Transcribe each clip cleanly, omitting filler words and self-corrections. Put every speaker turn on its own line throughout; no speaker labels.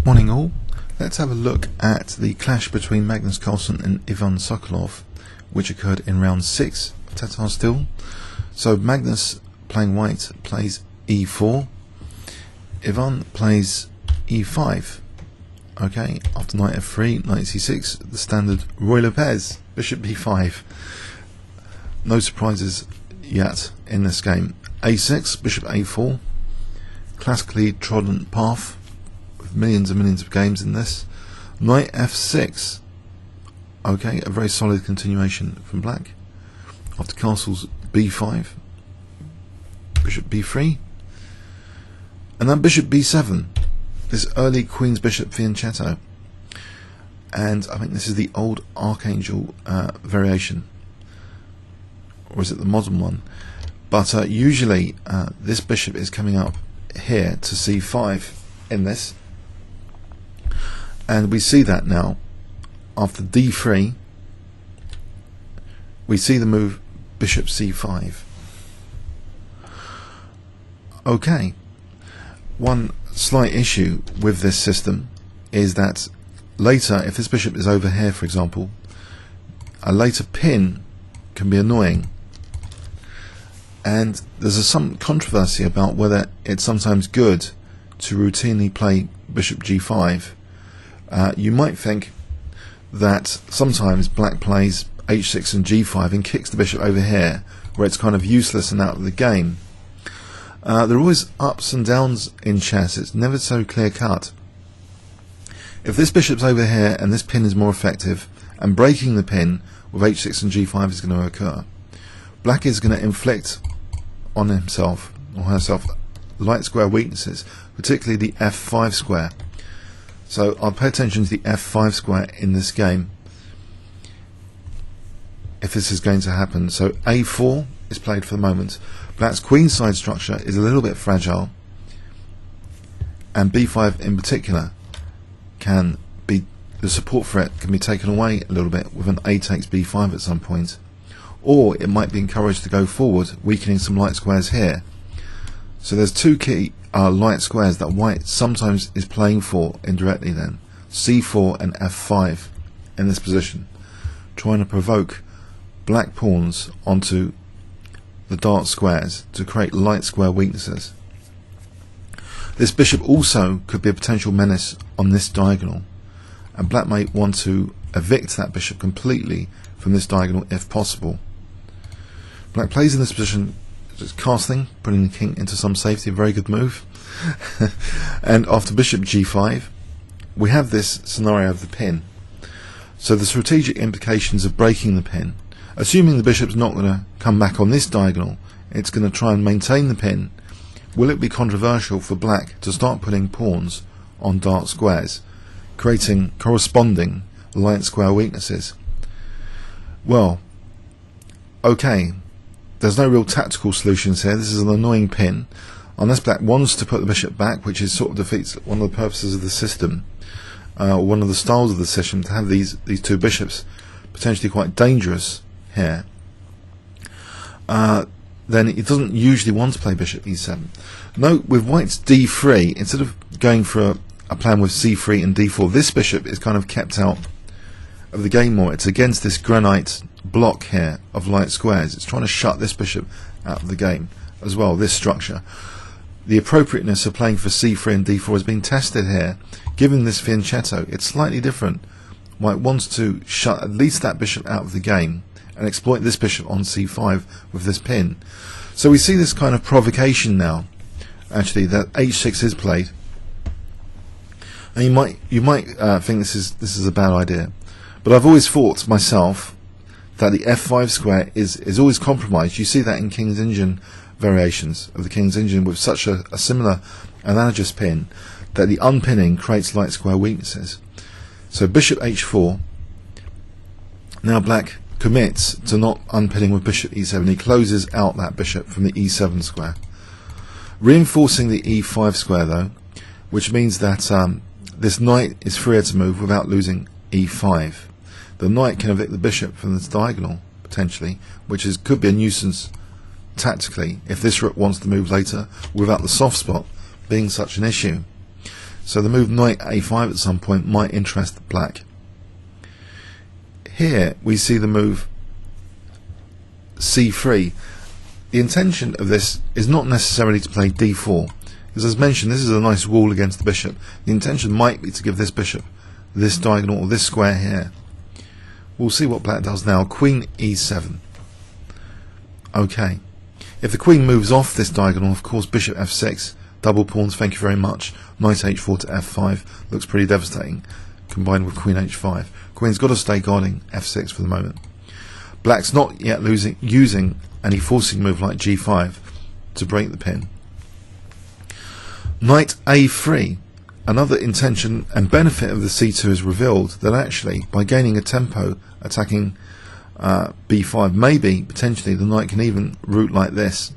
Morning all. Let's have a look at the clash between Magnus Carlsen and Ivan Sokolov, which occurred in round 6 of Tata still. So Magnus, playing white, plays e4. Ivan plays e5. Okay, after knight f3, knight c6, the standard Roy Lopez, bishop b5. No surprises yet in this game. a6, bishop a4, classically trodden path with millions and millions of games in this. Knight f6, okay, a very solid continuation from black. After castles b5, bishop b3, and then bishop b7. This early Queen's Bishop fianchetto, and I think this is the old Archangel variation, or is it the modern one? But usually this bishop is coming up here to c5 in this, and we see that now after d3 we see the move bishop c5. Okay, one slight issue with this system is that later, if this bishop is over here for example, a later pin can be annoying, and there's some controversy about whether it's sometimes good to routinely play bishop g5. You might think that sometimes black plays h6 and g5 and kicks the bishop over here where it's kind of useless and out of the game. There are always ups and downs in chess, it's never so clear cut. If this bishop's over here and this pin is more effective, and breaking the pin with h6 and g5 is going to occur, black is going to inflict on himself or herself light square weaknesses, particularly the f5 square. So I'll pay attention to the f5 square in this game if this is going to happen. So a4 is played for the moment. Black's queenside structure is a little bit fragile, and b5 in particular can be, the support for it can be taken away a little bit with an a takes b5 at some point, or it might be encouraged to go forward, weakening some light squares here. So there's two key light squares that white sometimes is playing for indirectly then, c4 and f5 in this position, trying to provoke black pawns onto the dark squares to create light square weaknesses. This bishop also could be a potential menace on this diagonal, and black may want to evict that bishop completely from this diagonal if possible. Black plays in this position, just castling, putting the king into some safety, a very good move. And after bishop g5 we have this scenario of the pin. So the strategic implications of breaking the pin, assuming the bishop's not going to come back on this diagonal, it's going to try and maintain the pin. Will it be controversial for black to start putting pawns on dark squares, creating corresponding light square weaknesses? Well, okay, there's no real tactical solutions here. This is an annoying pin. Unless black wants to put the bishop back, which is sort of defeats one of the purposes of the system, one of the styles of the system, to have these two bishops potentially quite dangerous here, then it doesn't usually want to play bishop e7. Note with white's d3, instead of going for a plan with c3 and d4, this bishop is kind of kept out of the game more. It's against this granite block here of light squares. It's trying to shut this bishop out of the game as well, this structure. The appropriateness of playing for c3 and d4 has been tested here. Given this fianchetto, it's slightly different. White wants to shut at least that bishop out of the game and exploit this bishop on c5 with this pin. So we see this kind of provocation now, actually, that h6 is played, and you might think this is a bad idea, but I've always thought myself that the f5 square is always compromised. You see that in King's Indian variations of the King's Indian with such a similar analogous pin, that the unpinning creates light square weaknesses. So bishop h4, now black commits to not unpinning with bishop e7. He closes out that bishop from the e7 square, reinforcing the e5 square though, which means that this knight is freer to move without losing e5. The knight can evict the bishop from this diagonal potentially, which could be a nuisance tactically if this rook wants to move later without the soft spot being such an issue. So the move knight a5 at some point might interest black. Here we see the move c3. The intention of this is not necessarily to play d4, because as mentioned, this is a nice wall against the bishop. The intention might be to give this bishop this diagonal or this square here. We'll see what black does now. Queen e7. Okay. If the queen moves off this diagonal, of course, bishop f6, double pawns, thank you very much. Knight h4 to f5 looks pretty devastating, combined with queen h5. Queen's got to stay guarding f6 for the moment. Black's not yet using any forcing move like g5 to break the pin. Knight a3. Another intention and benefit of the c2 is revealed, that actually by gaining a tempo attacking b5, maybe potentially the knight can even route like this.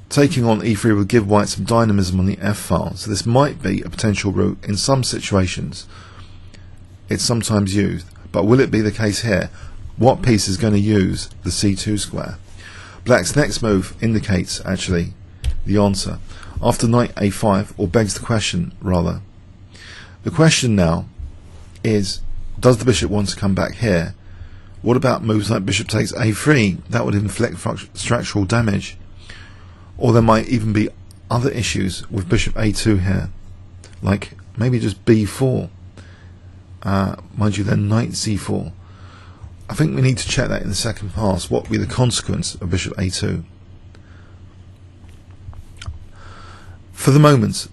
Taking on e3 will give white some dynamism on the f file, so this might be a potential route. In some situations it's sometimes used, but will it be the case here? What piece is going to use the c2 square? Black's next move indicates actually the answer. After knight a5, or begs the question rather. The question now is, does the bishop want to come back here? What about moves like bishop takes a3? That would inflict structural damage. Or there might even be other issues with bishop a2 here, like maybe just b4. Mind you, then knight c4. I think we need to check that in the second pass. What will be the consequence of bishop a2? For the moment,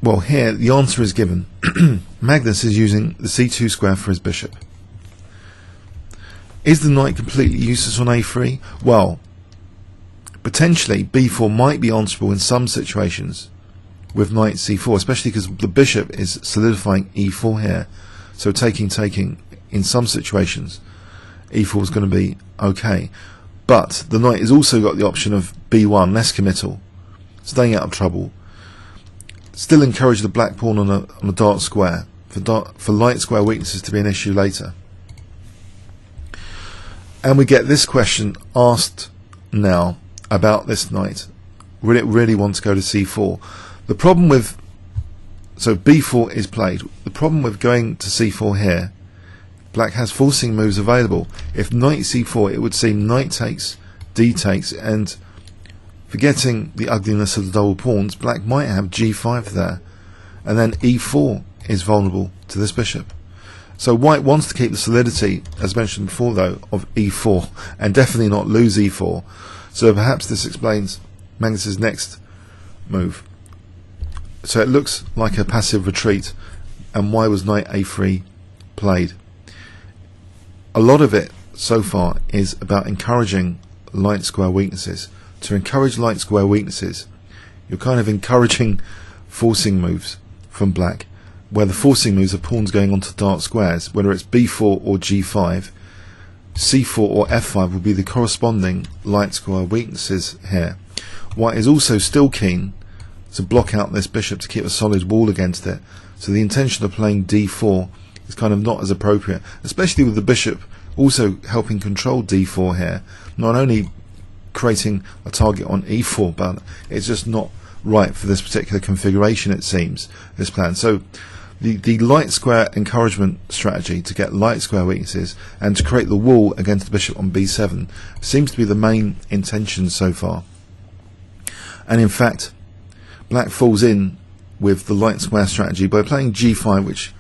well, here the answer is given. Magnus is using the c2 square for his bishop. Is the knight completely useless on a3? Well, potentially b4 might be answerable in some situations with knight c4, especially because the bishop is solidifying e4 here. So taking in some situations, e4 is going to be okay. But the knight has also got the option of b1, less committal, staying out of trouble. Still encourage the black pawn on a dark square for light square weaknesses to be an issue later. And we get this question asked now about this knight. Will it really want to go to c4? The problem with, so b4 is played. The problem with going to c4 here, black has forcing moves available. If knight c4, it would seem knight takes, d takes, and forgetting the ugliness of the double pawns, black might have g5 there, and then e4 is vulnerable to this bishop. So white wants to keep the solidity, as mentioned before though, of e4, and definitely not lose e4. So perhaps this explains Magnus's next move. So it looks like a passive retreat, and why was knight a3 played? A lot of it so far is about encouraging light square weaknesses. To encourage light square weaknesses, you're kind of encouraging forcing moves from black, where the forcing moves are pawns going onto dark squares, whether it's b4 or g5. c4 or f5 will be the corresponding light square weaknesses here. White is also still keen to block out this bishop to keep a solid wall against it, so the intention of playing d4 is kind of not as appropriate, especially with the bishop also helping control d4 here, not only creating a target on e4, but it's just not right for this particular configuration, it seems, this plan. So the light square encouragement strategy to get light square weaknesses and to create the wall against the bishop on b7 seems to be the main intention so far. And in fact, black falls in with the light square strategy by playing g5, which,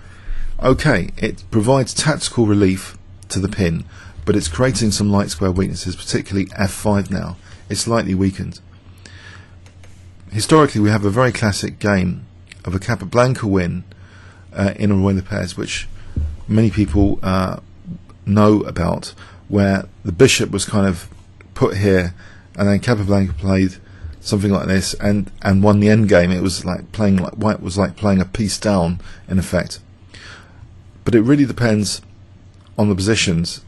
okay, it provides tactical relief to the pin, but it's creating some light square weaknesses, particularly f5 now. It's slightly weakened. Historically, we have a very classic game of a Capablanca win in Re1 pairs, which many people know about, where the bishop was kind of put here, and then Capablanca played something like this and won the endgame. It was like playing, like white was like playing a piece down in effect. But it really depends on the positions.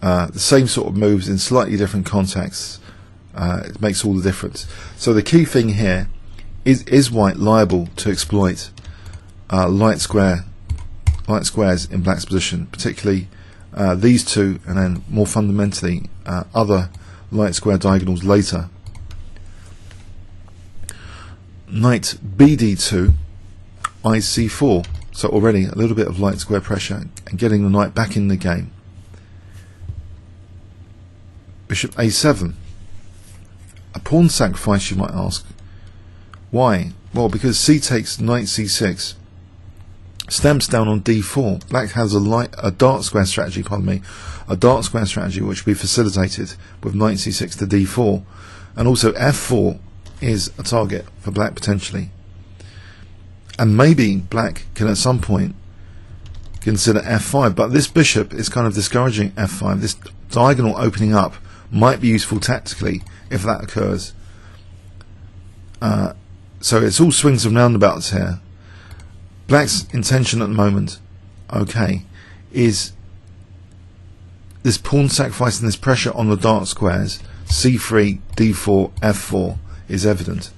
The same sort of moves in slightly different contexts, it makes all the difference. So the key thing here is white liable to exploit light squares in black's position, particularly these two, and then more fundamentally other light square diagonals later. Knight bd2, eyes c4. So already a little bit of light square pressure and getting the knight back in the game. Bishop a7. A pawn sacrifice, you might ask. Why? Well, because c takes knight c6. Stamps down on d4. Black has a dark square strategy, a dark square strategy which will be facilitated with knight c6 to d4, and also f4 is a target for black potentially. And maybe black can at some point consider f5, but this bishop is kind of discouraging f5. This diagonal opening up might be useful tactically if that occurs. So it's all swings and roundabouts here. Black's intention at the moment, okay, is this pawn sacrifice and this pressure on the dark squares, c3, d4, f4, is evident.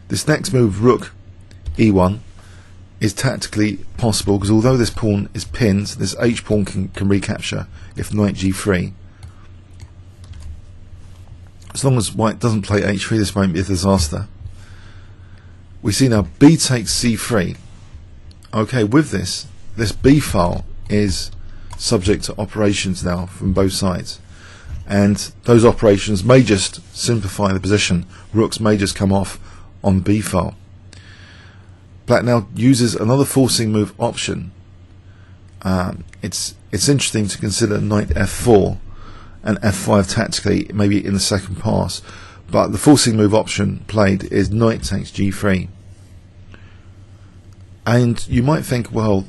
This next move, rook e1, is tactically possible because although this pawn is pinned, this h pawn can recapture if knight g3. As long as white doesn't play h3, this won't be a disaster. We see now b takes c3. Okay, with this b file is subject to operations now from both sides, and those operations may just simplify the position. Rooks may just come off on the b file. Black now uses another forcing move option. It's interesting to consider knight f4 and f5 tactically, maybe in the second pass, but the forcing move option played is knight takes g3. And you might think, well,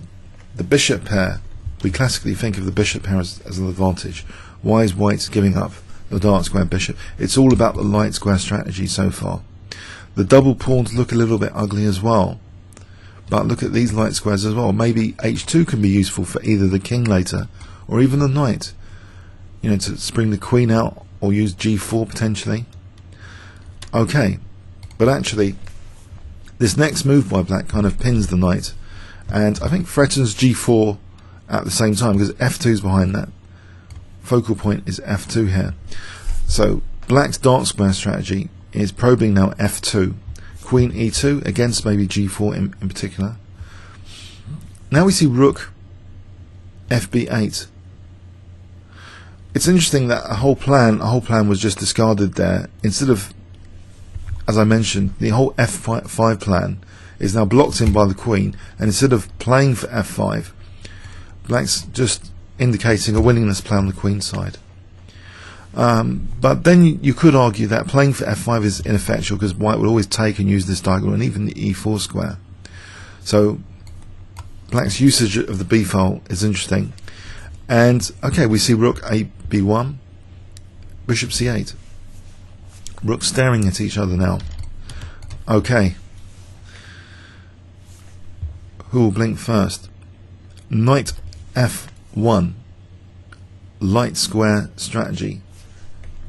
the bishop pair, we classically think of the bishop pair as an advantage. Why is white giving up the dark square bishop? It's all about the light square strategy so far. The double pawns look a little bit ugly as well, but look at these light squares as well. Maybe h2 can be useful for either the king later or even the knight, you know, to spring the queen out or use g4 potentially. Okay, but actually this next move by black kind of pins the knight, and I think threatens g4 at the same time because f2 is behind that. Focal point is f2 here. So black's dark square strategy is probing now f2, queen e2 against maybe g4 in particular. Now we see rook fb8. It's interesting that a whole plan was just discarded there. Instead of, as I mentioned, the whole f5 plan is now blocked in by the queen, and instead of playing for f5, black's just indicating a willingness play on the queen side. But then you could argue that playing for f5 is ineffectual because white will always take and use this diagonal and even the e4 square. So black's usage of the b file is interesting. And okay, we see rook a b1, bishop c8. Rooks staring at each other now. Okay. Who will blink first? Knight f1. Light square strategy.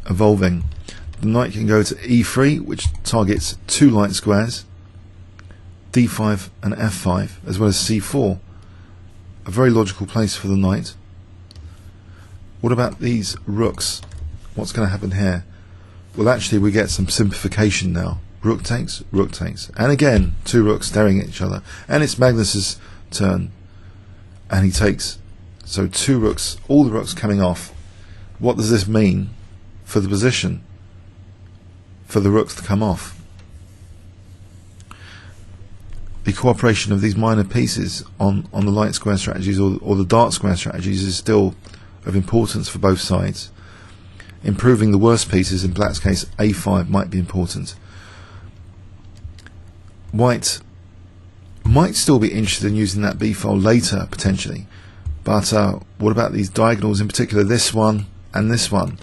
Evolving. The knight can go to e3, which targets two light squares. d5 and f5, as well as c4. A very logical place for the knight. What about these rooks? What's going to happen here? Well, actually we get some simplification now. Rook takes, and again two rooks staring at each other, and it's Magnus's turn, and he takes. So two rooks, all the rooks coming off. What does this mean for the position for the rooks to come off? The cooperation of these minor pieces on the light square strategies or the dark square strategies is still of importance for both sides. Improving the worst pieces, in black's case a5, might be important. White might still be interested in using that b file later potentially, but what about these diagonals, in particular this one and this one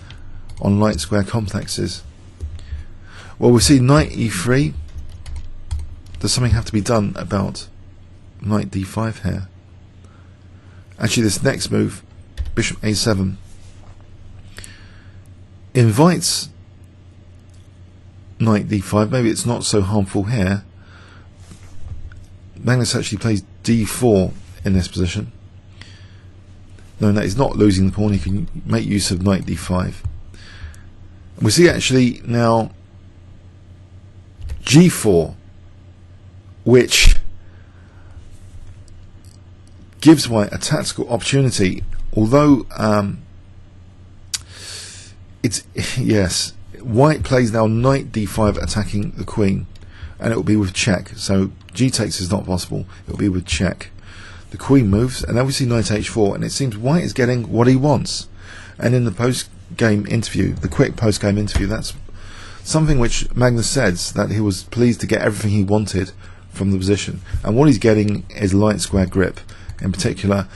on light square complexes? Well, we see knight e3. Does something have to be done about knight d5 here? Actually, this next move, bishop a7, invites knight d5. Maybe it's not so harmful here. Magnus actually plays d4 in this position. Knowing that he's not losing the pawn, he can make use of knight d5. We see actually now g4, which gives white a tactical opportunity, although yes, white plays now knight d5 attacking the queen, and it will be with check. So g takes is not possible, it will be with check. The queen moves, and then we see knight h4, and it seems white is getting what he wants. And in the post-game interview, the quick post-game interview, that's something which Magnus says, that he was pleased to get everything he wanted from the position, and what he's getting is light square grip in particular.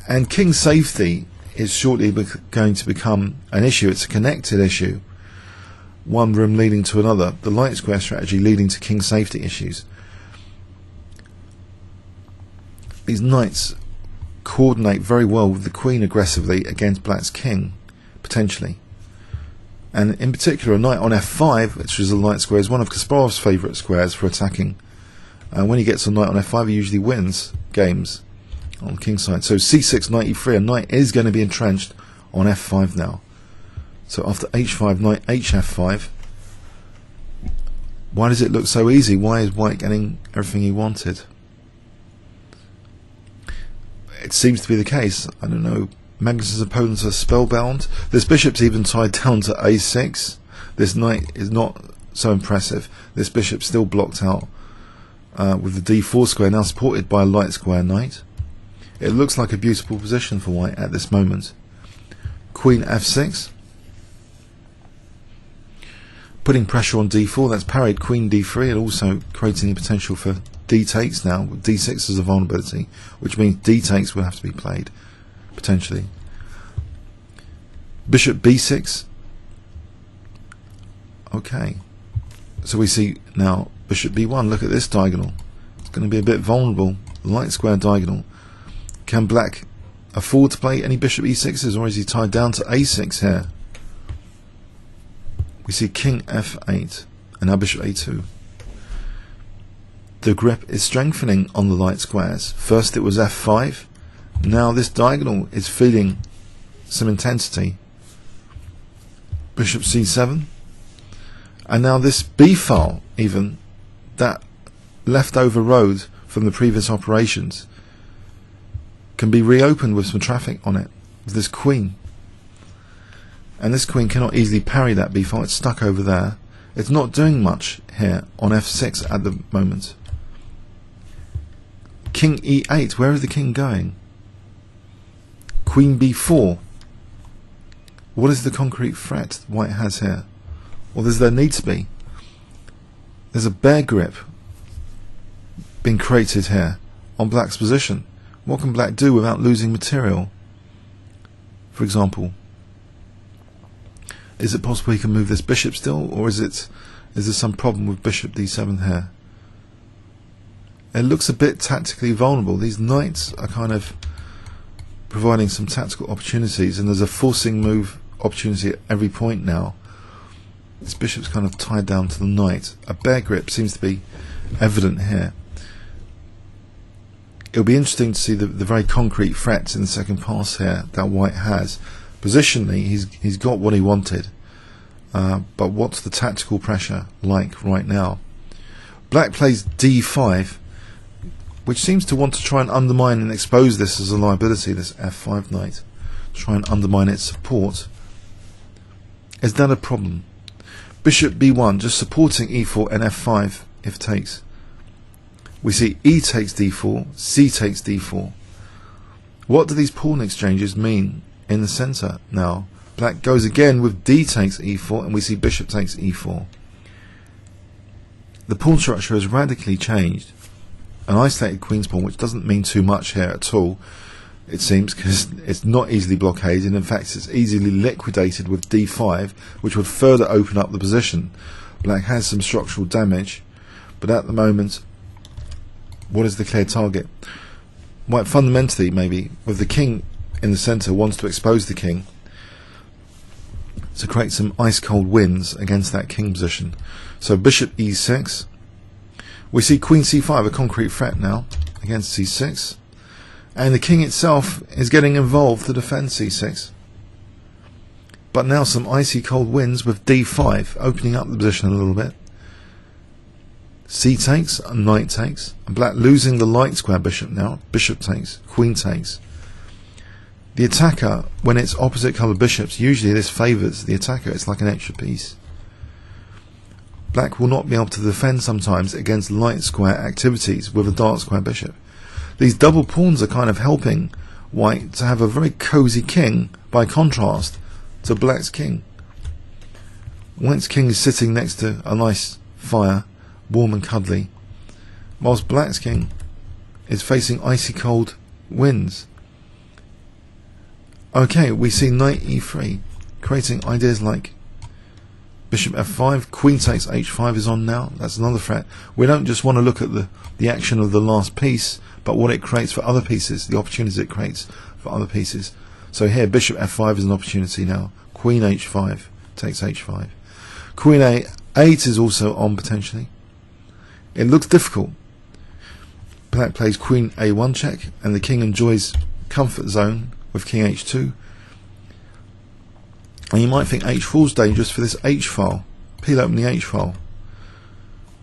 And king safety is shortly going to become an issue. It's a connected issue, one room leading to another, the light square strategy leading to king safety issues. These knights coordinate very well with the queen aggressively against black's king, potentially. And in particular, a knight on f5, which is a light square, is one of Kasparov's favourite squares for attacking. And when he gets a knight on f5, he usually wins games on the king side. So c6, knight e3, a knight is going to be entrenched on f5 now. So after h5, knight hf5. Why does it look so easy? Why is white getting everything he wanted? It seems to be the case. I don't know. Magnus's opponents are spellbound. This bishop's even tied down to a6. This knight is not so impressive. This bishop's still blocked out with the d4 square, now supported by a light square knight. It looks like a beautiful position for white at this moment. Queen f6. Putting pressure on d4, that's parried queen d3, and also creating the potential for d takes now, with d6 as a vulnerability, which means d takes will have to be played, potentially. Bishop b6. Okay. So we see now bishop b1. Look at this diagonal. It's going to be a bit vulnerable. Light square diagonal. Can black afford to play any bishop e6s, or is he tied down to a6 here? We see king f8 and now bishop a2. The grip is strengthening on the light squares. First it was f5. Now this diagonal is feeling some intensity. Bishop c7. And now this b file, even, that leftover road from the previous operations, can be reopened with some traffic on it, with this queen. And this queen cannot easily parry that b file. It's stuck over there. It's not doing much here on f6 at the moment. King e8, where is the king going? Queen b4. What is the concrete threat white has here? Or does there need to be? There's a bear grip being created here on black's position. What can black do without losing material? For example, is it possible he can move this bishop still, or is there some problem with bishop d7 here? It looks a bit tactically vulnerable. These knights are kind of providing some tactical opportunities, and there's a forcing move opportunity at every point now. This bishop's kind of tied down to the knight. A bear grip seems to be evident here. It'll be interesting to see the very concrete threats in the second pass here that white has. Positionally, he's got what he wanted, but what's the tactical pressure like right now? Black plays d5, which seems to want to try and undermine and expose this as a liability, this f5 knight, try and undermine its support. Is that a problem? Bishop b1, just supporting e4 and f5 if takes. We see e takes d4, c takes d4. What do these pawn exchanges mean in the centre now? Black goes again with d takes e4, and we see bishop takes e4. The pawn structure has radically changed. An isolated queen's pawn, which doesn't mean too much here at all, it seems, because it's not easily blockaded. In fact, it's easily liquidated with d5, which would further open up the position. Black has some structural damage, but at the moment, what is the clear target? White fundamentally, maybe, with the king in the centre, wants to expose the king to create some ice-cold wins against that king position. So bishop e6. We see queen c5, a concrete threat now against c6. And the king itself is getting involved to defend c6. But now some icy cold wins with d5, opening up the position a little bit. c takes and knight takes, and black losing the light square bishop now. Bishop takes, queen takes. The attacker, when it's opposite coloured bishops, usually this favours the attacker. It's like an extra piece. Black will not be able to defend sometimes against light square activities with a dark square bishop. These double pawns are kind of helping white to have a very cosy king by contrast to black's king. White's king is sitting next to a nice fire, warm and cuddly, whilst black's king is facing icy cold winds. Okay, we see knight e3, creating ideas like bishop f5, queen takes h5 is on now. That's another threat. We don't just want to look at the action of the last piece, but what it creates for other pieces, the opportunities it creates for other pieces. So here, bishop f5 is an opportunity now. Queen h5 takes h5. Queen a8 is also on potentially. It looks difficult. Black plays queen a1 check, and the king enjoys comfort zone with king h2. And you might think h4 is dangerous for this h file. Peel open the h file.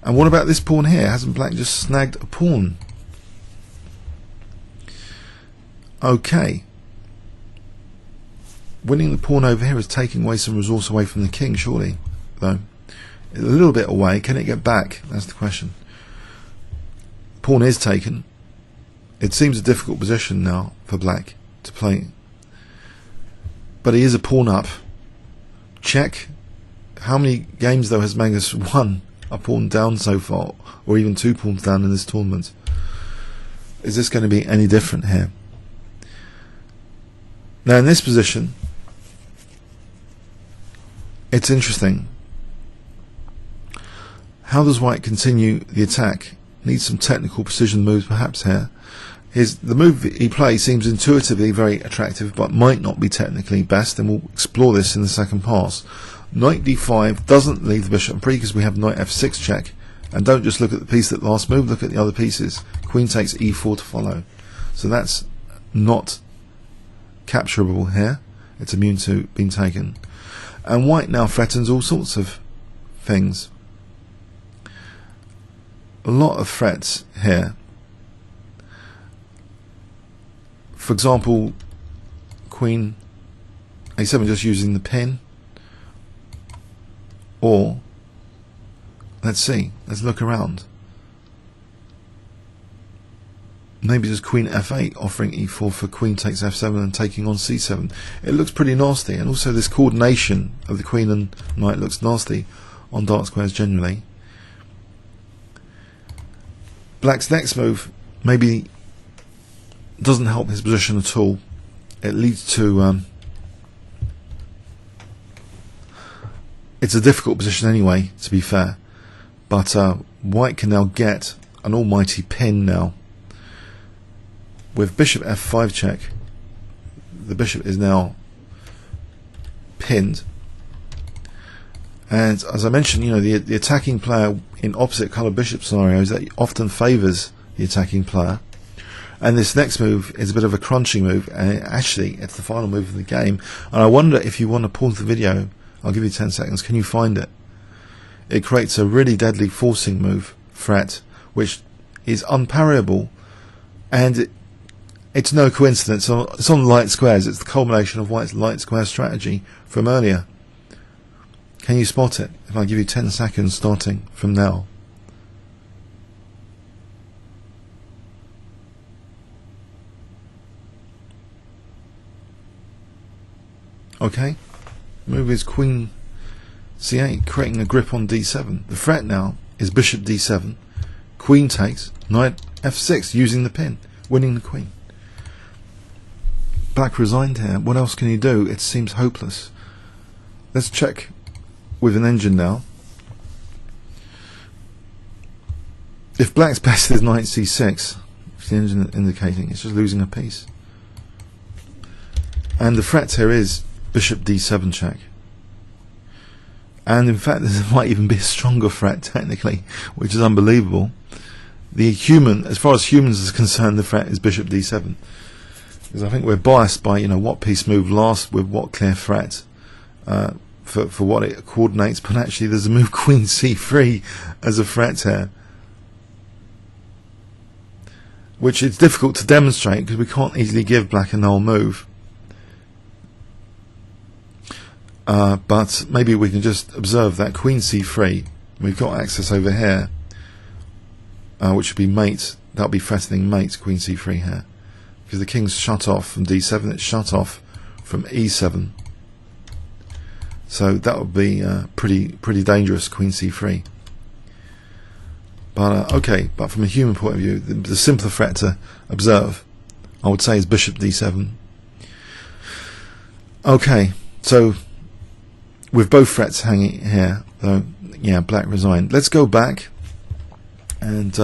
And what about this pawn here? Hasn't black just snagged a pawn? Okay. Winning the pawn over here is taking away some resource away from the king, surely. Though. A little bit away. Can it get back? That's the question. Pawn is taken. It seems a difficult position now for black to play. But he is a pawn up. Check. How many games though has Magnus won a pawn down so far, or even 2 pawns down in this tournament? Is this going to be any different here? Now in this position, it's interesting. How does white continue the attack? Needs some technical precision moves perhaps here. The move he plays seems intuitively very attractive, but might not be technically best, and we'll explore this in the second pass. Knight d5 doesn't leave the bishop free because we have knight f6 check, and don't just look at the piece that last move, look at the other pieces. Queen takes e4 to follow, so that's not capturable here. It's immune to being taken, and white now threatens all sorts of things. A lot of threats here. For example, queen a7 just using the pin, or let's see, let's look around. Maybe just queen f8 offering e4 for queen takes f7 and taking on c7. It looks pretty nasty, and also this coordination of the queen and knight looks nasty on dark squares generally. Black's next move maybe doesn't help his position at all. It leads to it's a difficult position anyway, to be fair, but white can now get an almighty pin now with bishop f5 check. The bishop is now pinned, and as I mentioned, you know, the attacking player in opposite colour bishop scenarios, that often favours the attacking player. And this next move is a bit of a crunching move, and actually it's the final move of the game. And I wonder if you want to pause the video, I'll give you 10 seconds, can you find it? It creates a really deadly forcing move, threat, which is unparryable, and it's no coincidence. It's on light squares. It's the culmination of white's light square strategy from earlier. Can you spot it? If I give you 10 seconds starting from now. Okay, move is queen c8, creating a grip on d7. The threat now is bishop d7, queen takes, knight f6, using the pin, winning the queen. Black resigned here. What else can he do? It seems hopeless. Let's check with an engine now. If black's best is knight c6, which the engine is indicating, it's just losing a piece. And the threat here is bishop d7 check. And in fact, there might even be a stronger threat technically, which is unbelievable. As far as humans are concerned, the threat is bishop d7. Because I think we're biased by, you know, what piece moved last with what clear threat for what it coordinates, but actually there's a move queen c3 as a threat here. which is difficult to demonstrate because we can't easily give black a null move. But maybe we can just observe that queen c3, we've got access over here, which would be mate, that would be threatening mate, queen c3 here. Because the king's shut off from d7, it's shut off from e7. So that would be pretty dangerous, queen c3. But okay, but from a human point of view, the simpler threat to observe, I would say, is bishop d7. Okay, so with both threats hanging here, though, yeah, black resigned. Let's go back and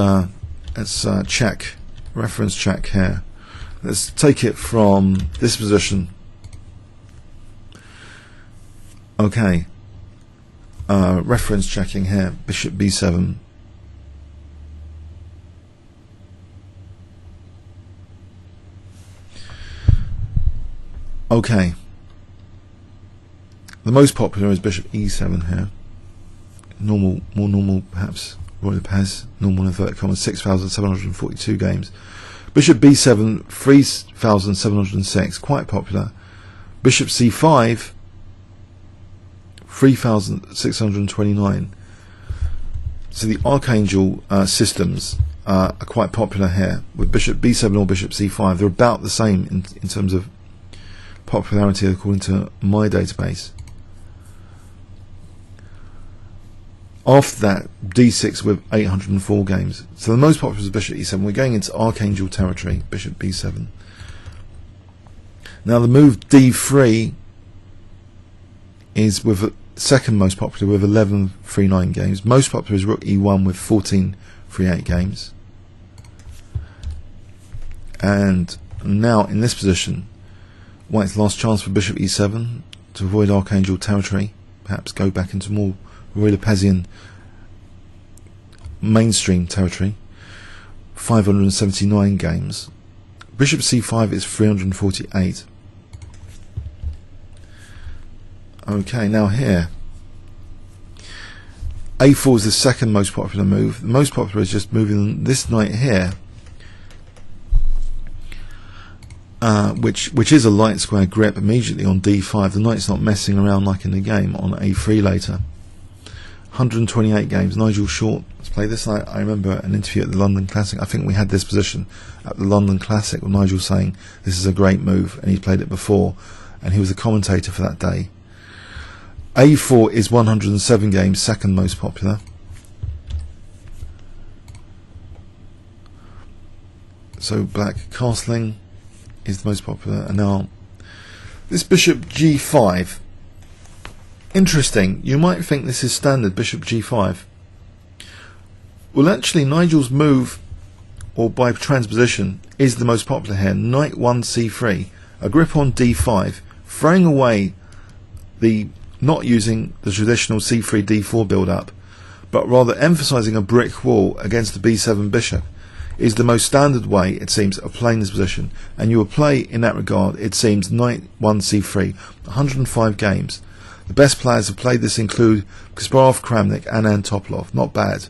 let's check, reference check here. Let's take it from this position. Okay, reference checking here, bishop b7. Okay, the most popular is bishop e7 here. Normal, more normal perhaps, Roy Pez, normal inverted commas, 6,742 games. Bishop b7, 3,706, quite popular. Bishop c5, 3,629. So the Archangel systems are quite popular here, with bishop b7 or bishop c5. They're about the same in terms of popularity according to my database. After that, d6 with 804 games. So the most popular is bishop e7. We're going into Archangel territory, bishop b7. Now the move d3 is with second most popular with 1139 games. Most popular is rook e1 with 1438 games. And now in this position, White's last chance for bishop e7 to avoid Archangel territory, perhaps go back into more Roy-Lepesian mainstream territory. 579 games. Bishop c5 is 348. Okay, now here a4 is the second most popular move. The most popular is just moving this knight here, which is a light square grip immediately on d5. The knight's not messing around like in the game on a3 later. 128 games. Nigel Short, let's play this. I remember an interview at the London Classic. I think we had this position at the London Classic with Nigel saying this is a great move, and he's played it before, and he was the commentator for that day. a4 is 107 games, second most popular. So black castling is the most popular. And now this bishop g5, interesting. You might think this is standard, bishop g5. Well, actually Nigel's move, or by transposition, is the most popular here. Knight 1 c3, a grip on d5, throwing away the, not using the traditional c3 d4 build up, but rather emphasizing a brick wall against the b7 bishop, is the most standard way, it seems, of playing this position. And you will play, in that regard, it seems, knight 1 c3, 105 games. The best players have played this include Kasparov, Kramnik, and Topalov. Not bad.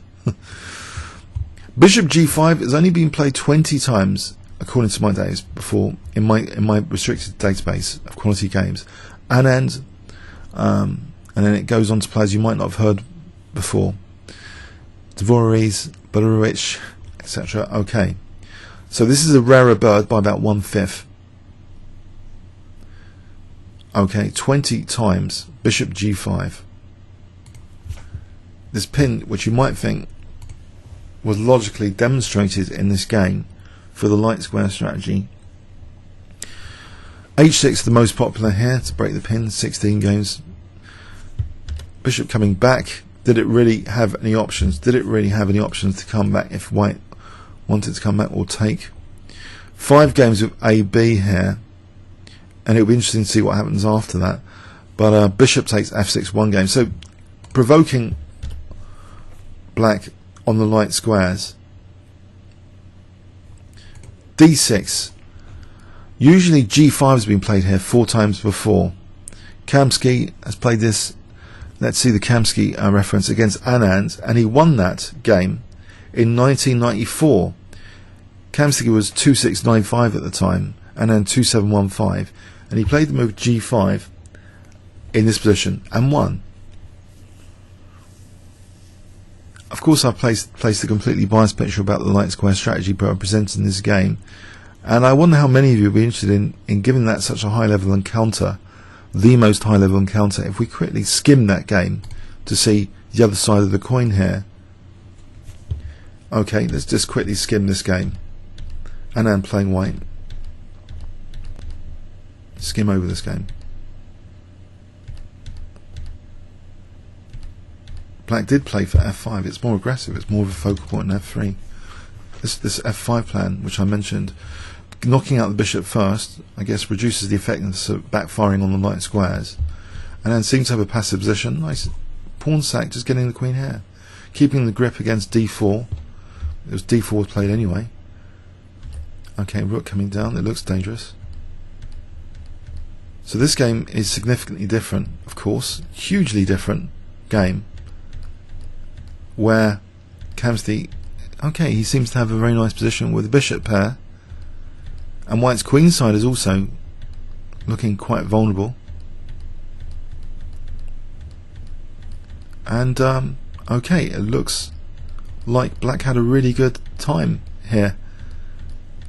Bishop g5 has only been played 20 times, according to my days before, in my restricted database of quality games. And then it goes on to players you might not have heard before. Dvoris, Belarus, etc. Okay, so this is a rarer bird by about 1/5. Okay, 20 times bishop g5. This pin, which you might think was logically demonstrated in this game for the light square strategy. h6 the most popular here to break the pin, 16 games. Bishop coming back. Did it really have any options? Did it really have any options to come back if White wanted to come back or take? 5 games with AB here, and it'll be interesting to see what happens after that. But bishop takes f6 1 game, so provoking black on the light squares. d6. Usually g5 has been played here 4 times before. Kamsky has played this. Let's see the Kamsky reference, against Anand, and he won that game in 1994. Kamsky was 2695 at the time, and then 2715, and he played the move g5 in this position and won. Of course, I've placed a completely biased picture about the light square strategy presented in this game, and I wonder how many of you would be interested in giving that such a high level encounter, the most high level encounter, if we quickly skim that game to see the other side of the coin here. Okay, let's just quickly skim this game, and then playing white. Skim over this game. Black did play for f5. It's more aggressive. It's more of a focal point in f3. This f5 plan, which I mentioned, knocking out the bishop first, I guess reduces the effectiveness of backfiring on the light squares, and then seems to have a passive position. Nice pawn sack, just getting the queen here, keeping the grip against d4. It was d4 was played anyway. Okay, rook coming down. It looks dangerous. So this game is significantly different, of course, hugely different game, where Kamsky, okay, he seems to have a very nice position with the bishop pair, and white's queen side is also looking quite vulnerable. And okay, it looks like black had a really good time here,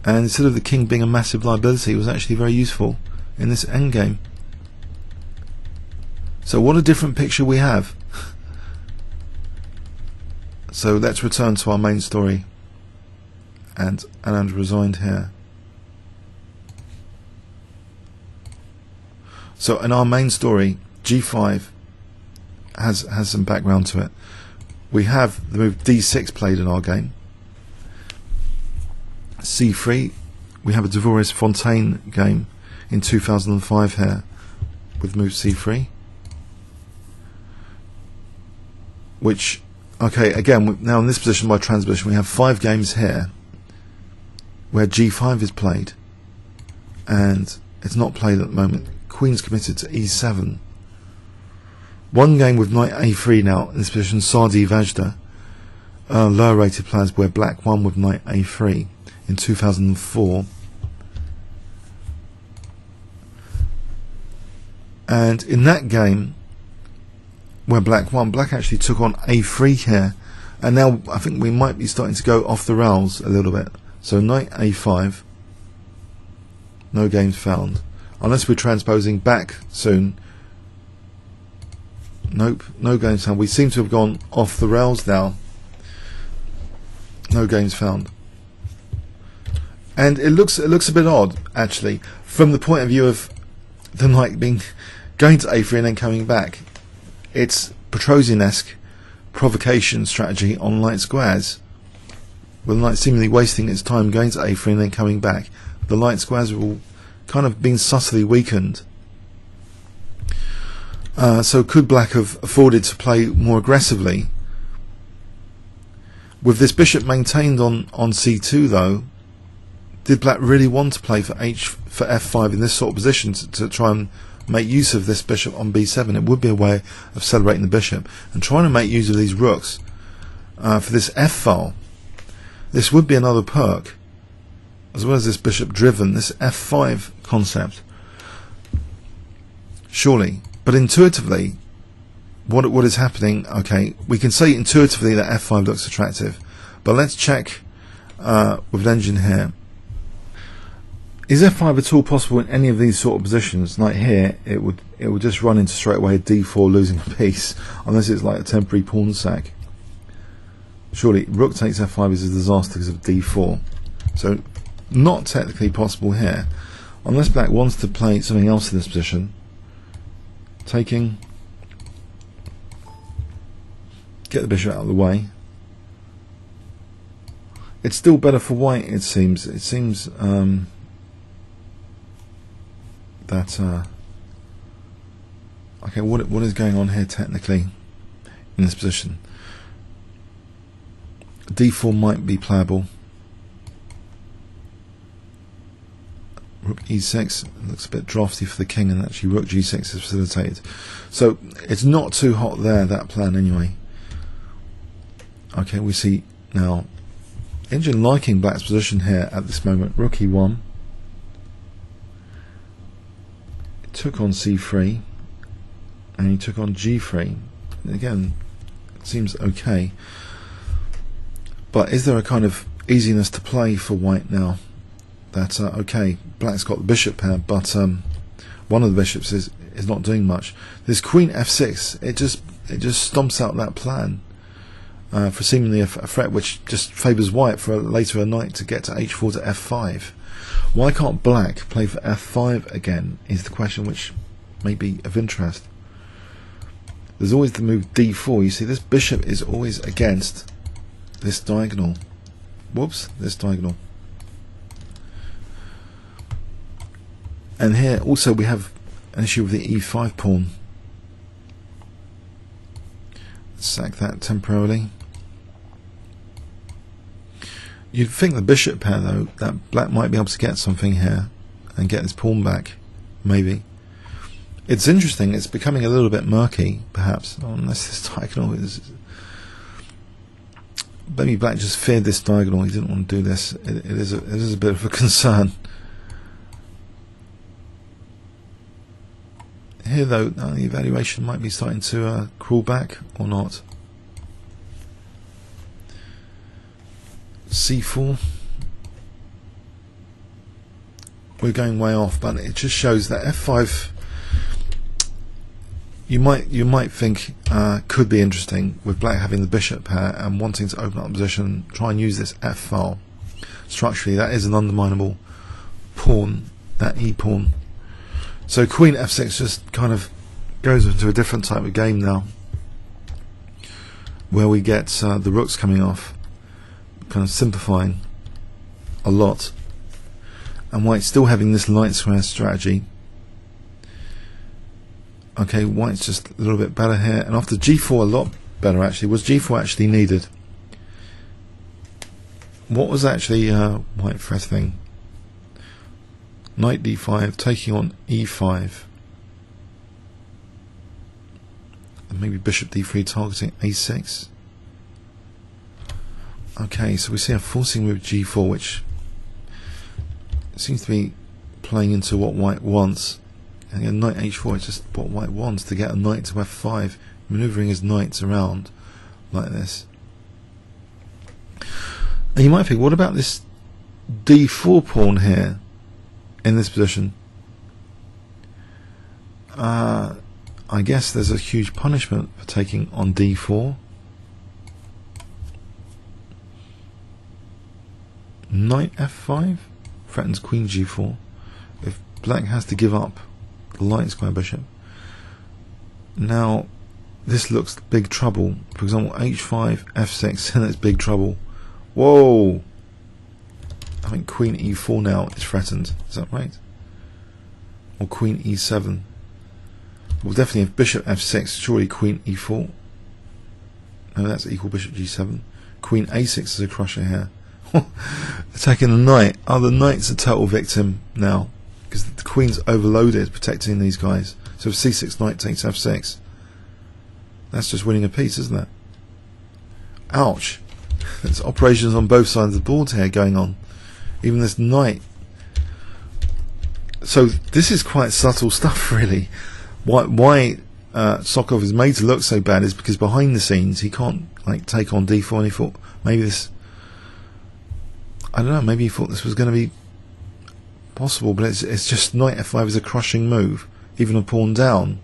and instead of the king being a massive liability, it was actually very useful in this endgame. So what a different picture we have. So let's return to our main story, and Anand resigned here. So in our main story, g5 has some background to it. We have the move d6 played in our game. c3, we have a Devoris Fontaine game in 2005 here with move c3, which, okay, again, now in this position by transposition we have 5 games here where g5 is played and it's not played at the moment. Queen's committed to e7. One game with knight a3 now in this position, Sadi Vajda, lower rated players, where black won with knight a3 in 2004. And in that game where black won, black actually took on a3 here, and now I think we might be starting to go off the rails a little bit. So knight a5, no games found, unless we're transposing back soon. Nope, no games found. We seem to have gone off the rails now. No games found, and it looks a bit odd actually from the point of view of the knight being going to a3 and then coming back. It's Petrosian-esque provocation strategy on light squares, with the knight seemingly wasting its time going to a3 and then coming back. The light squares are all kind of being subtly weakened. So could black have afforded to play more aggressively? With this bishop maintained on c2 though, did black really want to play for f5 in this sort of position to try and make use of this bishop on b7? It would be a way of celebrating the bishop and trying to make use of these rooks for this f file. This would be another perk, as well as this bishop driven, this f5 concept, surely. But intuitively, what is happening? Okay, we can say intuitively that f5 looks attractive, but let's check with an engine here. Is f5 at all possible in any of these sort of positions? Like here, it would just run into straight away d4, losing a piece, unless it's like a temporary pawn sack. Surely rook takes f5 is a disaster because of d4. So not technically possible here, unless black wants to play something else in this position. Taking, get the bishop out of the way. It's still better for white, it seems. It seems that okay, what is going on here technically in this position? d4 might be playable. Rook e6 looks a bit drafty for the king, and actually rook g6 is facilitated. So it's not too hot there, that plan anyway. Okay, we see now Engine liking black's position here at this moment. Rook e1. It took on c3, and he took on g3. And again, it seems okay. But is there a kind of easiness to play for white now? That okay, black's got the bishop pair, but one of the bishops is not doing much. This queen f6, it just stomps out that plan for seemingly a threat which just favours white for later a knight to get to h4 to f5. Why can't black play for f5 again is the question which may be of interest. There's always the move d4. You see, this bishop is always against this diagonal. Whoops, this diagonal. And here also we have an issue with the e5 pawn. Let's sack that temporarily. You'd think the bishop pair though, that black might be able to get something here and get his pawn back, maybe. It's interesting, it's becoming a little bit murky, perhaps, unless this diagonal is... Maybe black just feared this diagonal, he didn't want to do this. It is a bit of a concern. Here though, the evaluation might be starting to crawl back, or not. c4. We're going way off, but it just shows that f5 you might think could be interesting, with black having the bishop pair and wanting to open up the position, try and use this f file. Structurally, that is an underminable pawn, that e pawn. So queen f6 just kind of goes into a different type of game now, where we get the rooks coming off, kind of simplifying a lot, and white's still having this light square strategy. Okay, white's just a little bit better here, and after g4 a lot better actually. Was g4 actually needed? What was actually white threatening? Knight d5 taking on e5, and maybe bishop d3 targeting a6. Okay, so we see a forcing move g4, which seems to be playing into what white wants. And again, knight h4 is just what white wants, to get a knight to f5, manoeuvring his knights around like this. And you might think, what about this d4 pawn here in this position? I guess there's a huge punishment for taking on d4. Knight f5 threatens queen g4. If black has to give up the light square bishop, now this looks big trouble. For example, h5 f6, and that's big trouble. Whoa! I think queen e4 now is threatened. Is that right? Or queen e7? Well, definitely if bishop f6, surely queen e4. No, that's equal bishop g7. Queen a6 is a crusher here. Attacking the knight. Oh, the knight's a total victim now, because the queen's overloaded protecting these guys. So if c6 knight takes f6, that's just winning a piece, isn't it? Ouch. There's operations on both sides of the board here going on. Even this knight. So this is quite subtle stuff, really. Why Sokolov is made to look so bad is because behind the scenes he can't like take on d4, and he thought maybe this, I don't know, maybe he thought this was going to be possible, but it's just knight f5 is a crushing move, even a pawn down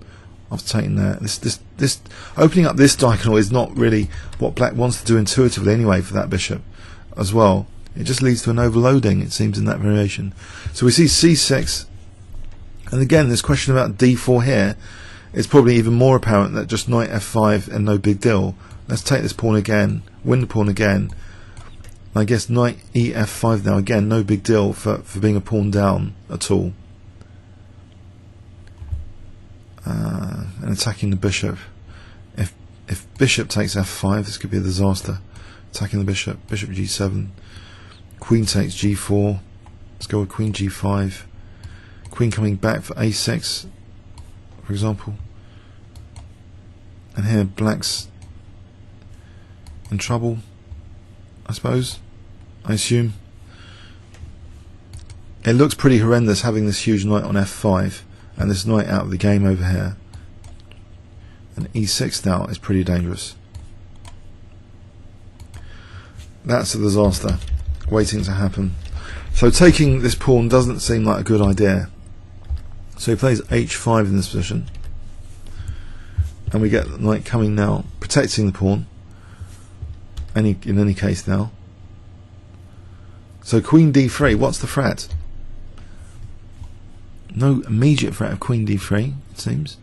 after taking that. This opening up this diagonal is not really what black wants to do intuitively anyway for that bishop as well. It just leads to an overloading, it seems, in that variation. So we see c6, and again this question about d4 here is probably even more apparent, that just knight f5 and no big deal. Let's take this pawn again, win the pawn again. I guess knight ef5 now, again no big deal for being a pawn down at all. And attacking the bishop. If bishop takes f5, this could be a disaster. Attacking the bishop, bishop g7, queen takes g4, let's go with queen g5, queen coming back for a6 for example, and here black's in trouble, I suppose. I assume. It looks pretty horrendous having this huge knight on f5 and this knight out of the game over here. And e6 now is pretty dangerous. That's a disaster waiting to happen. So taking this pawn doesn't seem like a good idea. So he plays h5 in this position. And we get the knight coming now, protecting the pawn. In any case now. So queen d3, what's the threat? No immediate threat of queen d3, it seems.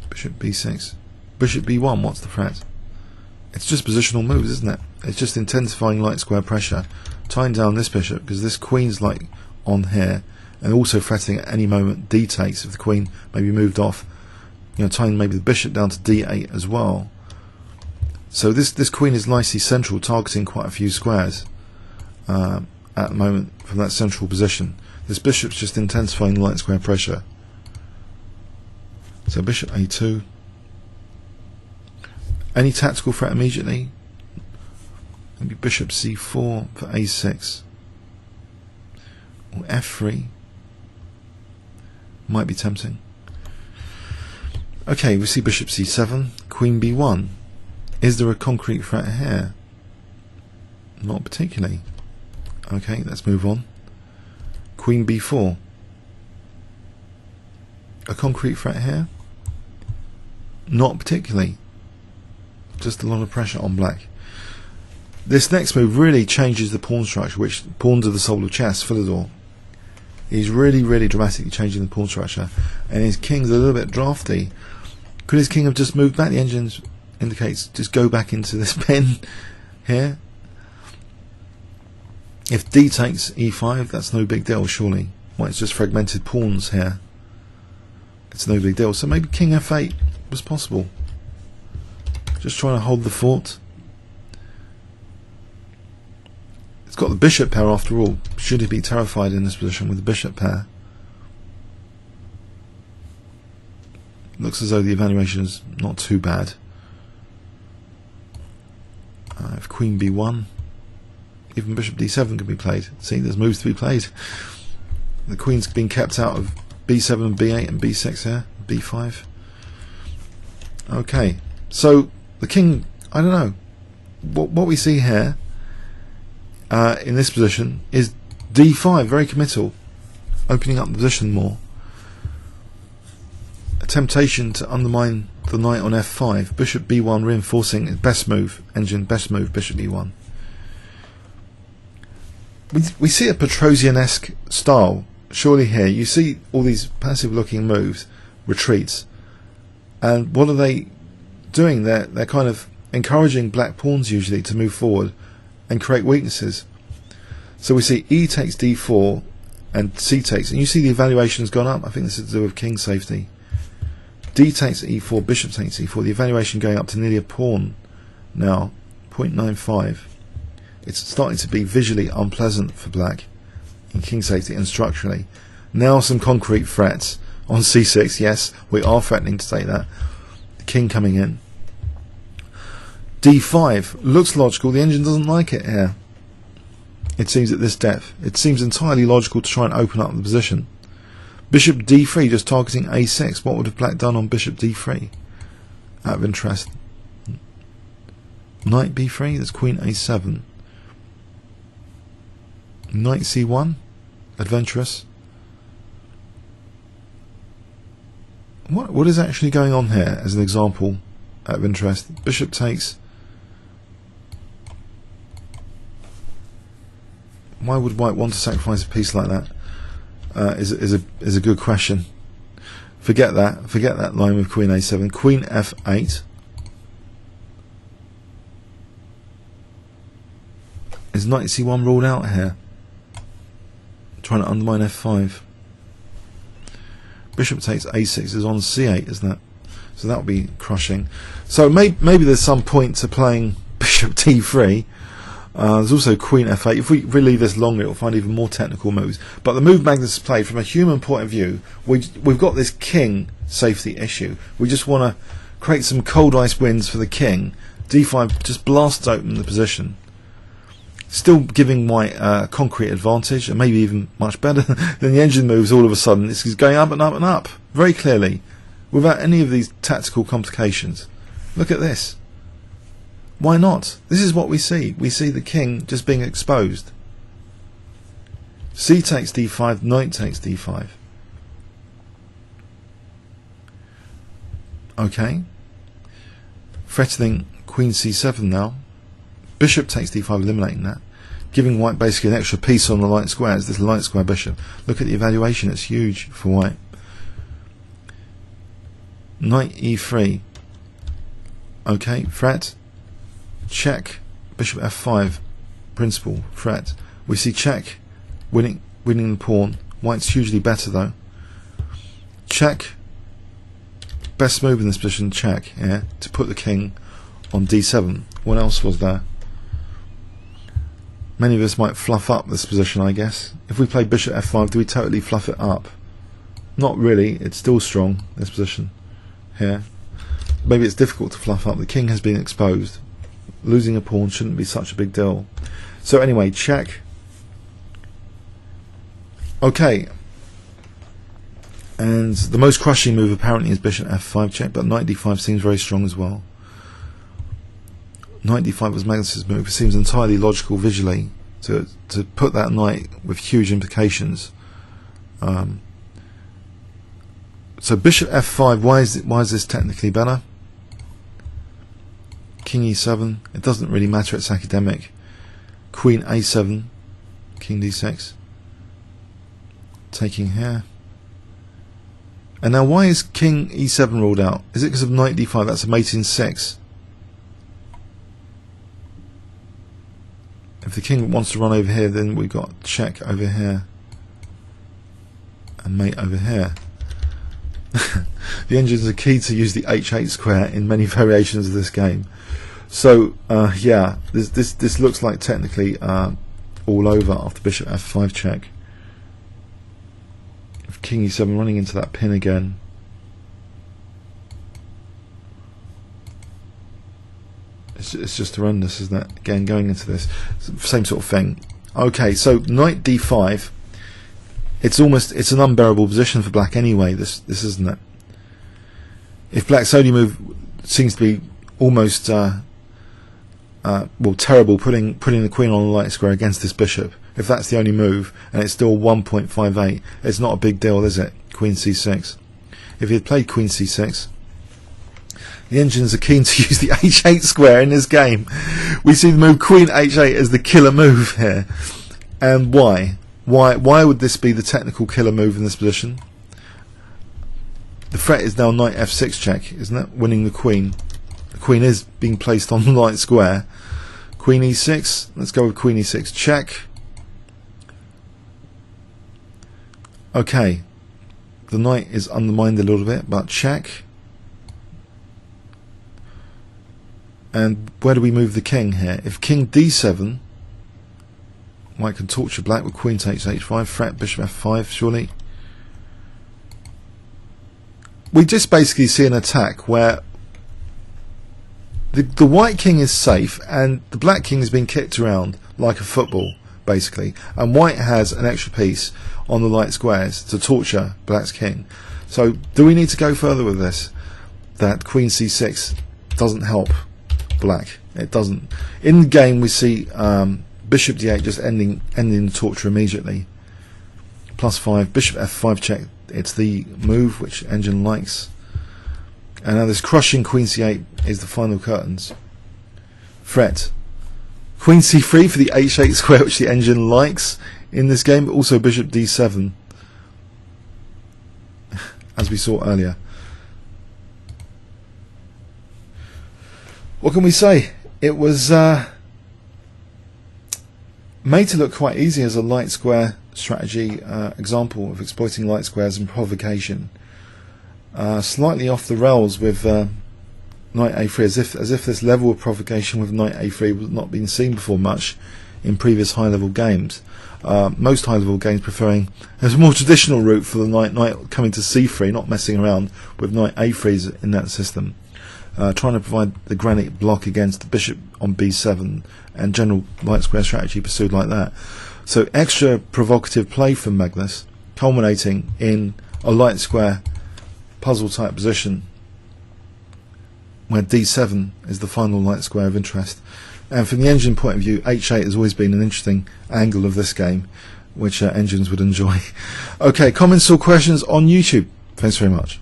Bishop b6. Bishop b1, what's the threat? It's just positional moves, isn't it? It's just intensifying light square pressure, tying down this bishop, because this queen's like on here, and also threatening at any moment d takes if the queen may be moved off. You know, tying maybe the bishop down to d8 as well. So this queen is nicely central, targeting quite a few squares at the moment from that central position. This bishop's just intensifying light square pressure. So bishop a2. Any tactical threat immediately? Maybe bishop c4 for a6. Or f3. Might be tempting. Okay, we see bishop c7, queen b1. Is there a concrete threat here? Not particularly. Okay, let's move on. Queen b4. A concrete threat here? Not particularly. Just a lot of pressure on black. This next move really changes the pawn structure, which pawns are the soul of chess, Philidor. He's really dramatically changing the pawn structure, and his king's a little bit drafty. Could his king have just moved back? The engine indicates just go back into this pen here. If d takes e5, that's no big deal, surely. Well, it's just fragmented pawns here. It's no big deal. So maybe king f8 was possible. Just trying to hold the fort. It's got the bishop pair after all. Should he be terrified in this position with the bishop pair? Looks as though the evaluation is not too bad. If queen b1, even bishop d7 can be played. See, there's moves to be played. The queen's been kept out of b7, b8 and b6 here, b5. Okay, so the king, I don't know, what we see here in this position is d5, very committal, opening up the position more. A temptation to undermine the knight on f5, bishop b1 reinforcing its best move, best move, bishop e1. We see a Petrosian-esque style, surely here. You see all these passive looking moves, retreats, and what are they doing? They're kind of encouraging black pawns usually to move forward and create weaknesses. So we see e takes d4 and c takes, and you see the evaluation's gone up. I think this is to do with king safety. D takes e4, bishop takes e4, the evaluation going up to nearly a pawn now, 0.95. It's starting to be visually unpleasant for black in king safety and structurally. Now some concrete threats on c6, yes, we are threatening to take that. The king coming in. d5 looks logical, the engine doesn't like it here. It seems at this depth. It seems entirely logical to try and open up the position. Bishop d3 just targeting a6. What would have black done on bishop d3? Out of interest. Knight b3, that's queen a7. Knight c1, adventurous. What is actually going on here as an example out of interest? Bishop takes. Why would white want to sacrifice a piece like that? Is a good question. Forget that line with queen a7. Queen f8. Is knight c1 ruled out here? Trying to undermine f5. Bishop takes a6 is on c8, isn't it? So that would be crushing. So maybe there's some point to playing bishop d3. There's also queen f8. If we leave this longer, it'll find even more technical moves. But the move Magnus has played, from a human point of view, we've got this king safety issue. We just want to create some cold ice wins for the king. d5 just blasts open the position. Still giving white a concrete advantage, and maybe even much better than the engine moves. All of a sudden, this is going up and up and up very clearly, without any of these tactical complications. Look at this. Why not? This is what we see. We see the king just being exposed. C takes d5, knight takes d5. Okay. Threatening queen c7 now. Bishop takes d5, eliminating that. Giving white basically an extra piece on the light squares, this light square bishop. Look at the evaluation, it's huge for white. Knight e3. Okay, threat. Check. Bishop f5. Principal, threat. We see check. Winning the pawn. White's hugely better though. Check. Best move in this position, check, yeah, to put the king on d7. What else was there? Many of us might fluff up this position, I guess. If we play bishop f5, do we totally fluff it up? Not really, it's still strong, this position here. Maybe it's difficult to fluff up. The king has been exposed. Losing a pawn shouldn't be such a big deal. So anyway, check. Okay. And the most crushing move apparently is bishop f5 check, but knight d5 seems very strong as well. Knight d5 was Magnus's move. It seems entirely logical visually to put that knight with huge implications. So bishop f5. Why is this technically better? King e7. It doesn't really matter. It's academic. Queen a7. King d6. Taking here. And now why is king e7 ruled out? Is it because of knight d5? That's a mate in 6. If the king wants to run over here, then we've got check over here and mate over here. The engines are key to use the h8 square in many variations of this game. So yeah, this looks like technically all over after bishop f5 check. If king e7 running into that pin again. It's just horrendous, isn't it? Again, going into this same sort of thing. Okay, so knight d5. It's an unbearable position for black anyway. This isn't it? If black's only move seems to be almost well, terrible, putting the queen on the light square against this bishop. If that's the only move and it's still 1.58, it's not a big deal, is it? Queen c6. If he had played queen c6. The engines are keen to use the h8 square in this game. We see the move queen h8 as the killer move here. And why? Why would this be the technical killer move in this position? The threat is now knight f6 check, isn't it? Winning the queen. The queen is being placed on the light square. Queen e6. Let's go with queen e6 check. Okay. The knight is undermined a little bit, but check. And where do we move the king here? If king d7, white can torture black with queen takes h5, threat bishop f5, surely. We just basically see an attack where the white king is safe and the black king has been kicked around like a football, basically. And white has an extra piece on the light squares to torture black's king. So do we need to go further with this? That queen c6 doesn't help black. It doesn't. In the game we see bishop d8 just ending the torture immediately. +5, bishop f5 check. It's the move which engine likes. And now this crushing queen c8 is the final curtains. Threat. Queen c3 for the h8 square which the engine likes in this game, but also bishop d7 as we saw earlier. What can we say? It was made to look quite easy as a light square strategy example of exploiting light squares and provocation. Slightly off the rails with knight a3, as if this level of provocation with knight a3 was not been seen before much in previous high-level games. Most high-level games preferring a more traditional route for the knight coming to c3, not messing around with knight a3s in that system. trying to provide the granite block against the bishop on b7 and general light square strategy pursued like that. So extra provocative play from Magnus, culminating in a light square puzzle type position where d7 is the final light square of interest. And from the engine point of view, h8 has always been an interesting angle of this game, which engines would enjoy. Okay, comments or questions on YouTube? Thanks very much.